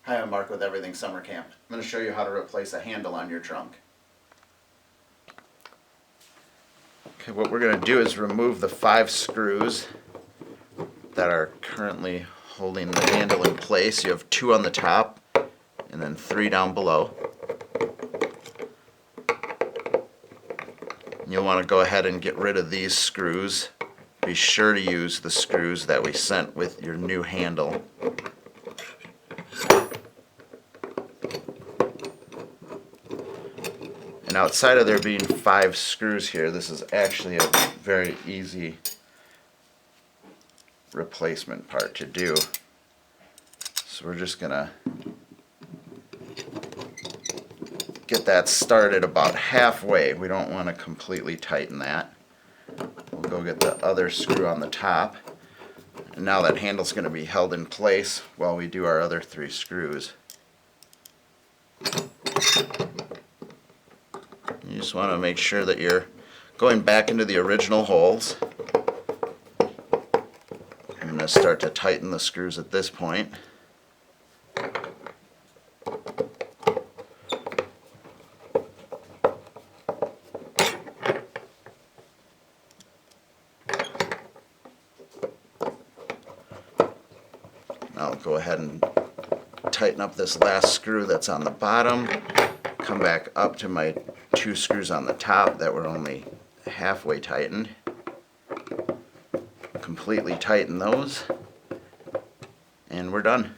Hi, I'm Mark with Everything Summer Camp. I'm going to show you how to replace a handle on your trunk. Okay, what we're going to do is remove the 5 screws that are currently holding the handle in place. You have 2 on the top and then 3 down below. You'll want to go ahead and get rid of these screws. Be sure to use the screws that we sent with your new handle. And outside of there being 5 screws here, this is actually a very easy replacement part to do. So we're just going to get that started about halfway. We don't want to completely tighten that. We'll go get the other screw on the top. And now that handle's going to be held in place while we do our other 3 screws. You just want to make sure that you're going back into the original holes. I'm going to start to tighten the screws at this point. I'll go ahead and tighten up this last screw that's on the bottom. Come back up to my 2 screws on the top that were only halfway tightened. Completely tighten those, and we're done.